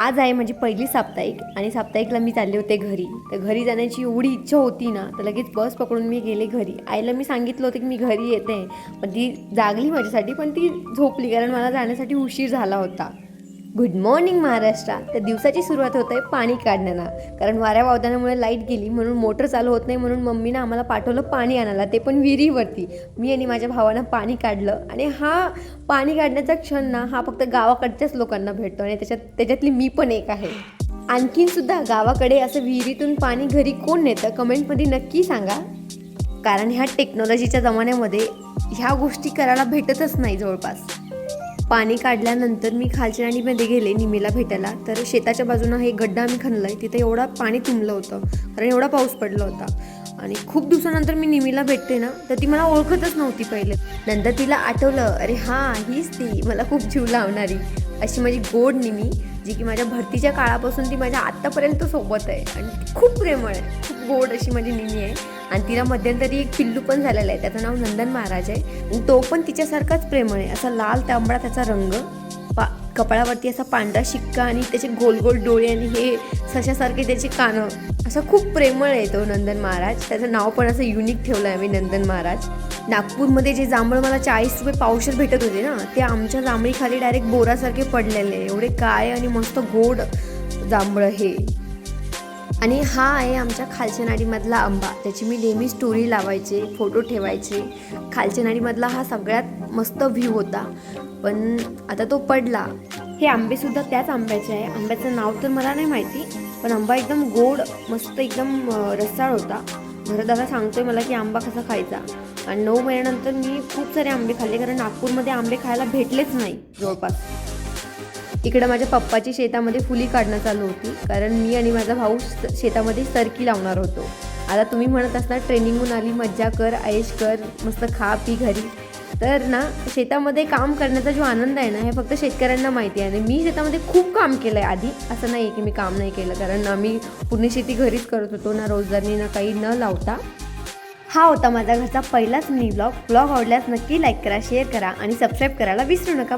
आज आहे माझी पहिली साप्ताहिक आणि साप्ताहिकला मी चालले होते घरी. तर घरी जाण्याची एवढी इच्छा होती ना, तर लगेच बस पकडून मी गेले घरी. आईला मी सांगितलं होतं की मी घरी येते, पण ती जागली माझ्यासाठी, पण ती झोपली कारण मला जाण्यासाठी उशीर झाला होता. Good morning Maharashtra. त्या दिवसाची सुरुवात होत आहे पाणी काढण्यानं, कारण वाऱ्या वावदानामुळे लाईट गेली म्हणून मोटर चालू होत नाही, म्हणून मम्मीनं आम्हाला पाठवलं पाणी आणायला, ते पण विहिरीवरती. मी आणि माझ्या भावानं पाणी काढलं आणि हा पाणी काढण्याचा क्षण ना हा फक्त गावाकडच्याच लोकांना भेटतो आणि त्याच्यातली मी पण एक आहे. आणखीन सुद्धा गावाकडे असं विहिरीतून पाणी घरी कोण नेतं कमेंटमध्ये नक्की सांगा, कारण ह्या टेक्नॉलॉजीच्या जमान्यामध्ये ह्या गोष्टी करायला भेटतच नाही जवळपास. पाणी काढल्यानंतर मी खालच्या नालीमध्ये गेले निमीला भेटायला. तर शेताच्या बाजूनं हे गड्डा आम्ही खणला आहे, तिथे एवढा पाणी तुंबलं होतं कारण एवढा पाऊस पडला होता. आणि खूप दिवसानंतर मी निमीला भेटते ना, तर ती मला ओळखतच नव्हती पहिले. नंतर तिला आठवलं, अरे हां हीच ती मला खूप जीव लावणारी अशी माझी गोड निमी, जी की माझ्या भरतीच्या काळापासून ती माझ्या आत्तापर्यंत सोबत आहे आणि खूप प्रेमळ आहे, खूप गोड अशी माझी निमी आहे. आणि तिला मध्यंतरी एक पिल्लू पण झालेला आहे, त्याचं नाव नंदन महाराज आहे. आणि तो पण तिच्यासारखाच प्रेमळ आहे, असा लाल तांबडा त्याचा रंग, कपाळावरती असा पांढरा शिक्का आणि त्याचे गोल गोल डोळे आणि हे सशासारखे त्याचे कानं, असं खूप प्रेमळ आहे तो नंदन महाराज. त्याचं नाव पण असं युनिक ठेवलं आहे आम्ही, नंदन महाराज. नागपूरमध्ये जे जांभळ मला 40 रुपये पावशेर भेटत होते ना, ते आमच्या जांभळीखाली डायरेक्ट बोरासारखे पडलेले, एवढे काळे आणि मस्त गोड जांभळ हे. आणि हा आहे आमच्या खालच्या नाडीमधला आंबा, त्याची मी नेहमी स्टोरी लावायचे, फोटो ठेवायचे. खालच्या नाडीमधला हा सगळ्यात मस्त व्ह्यू होता, पण आता तो पडला. हे आंबेसुद्धा त्याच आंब्याचे आहे, आंब्याचं नाव तर मला नाही माहिती, पण आंबा एकदम गोड मस्त एकदम रसाळ होता. दादा सांगतोय मला की आंबा कसा खायचा. आणि 9 महिन्यानंतर मी खूप सारे आंबे खाल्ले, कारण नागपूरमध्ये आंबे खायला भेटलेच नाही जवळपास. इकडं माझ्या पप्पाची शेतामध्ये फुली काढणं चालू होती, कारण मी आणि माझा भाऊ शेतामध्ये सरकी लावणार होतो. आता तुम्ही म्हणत असणार ट्रेनिंगहून आली, मज्जा कर, ऐश कर, मस्त खा पी घरी. तर ना शेतामध्ये काम करण्याचा जो आनंद आहे ना, हे फक्त शेतकऱ्यांना माहिती आहे. आणि मी शेतामध्ये खूप काम केलं आहे आधी, असं नाही की मी काम नाही केलं, कारण आम्ही पूर्ण शेती घरीच करत होतो, ना रोजगारनी ना काही न लावता. हा होता माझा घरचा पहिलाच मिनी ब्लॉग. आवडल्यास नक्की लाईक करा, शेअर करा आणि सबस्क्राईब करायला विसरू नका.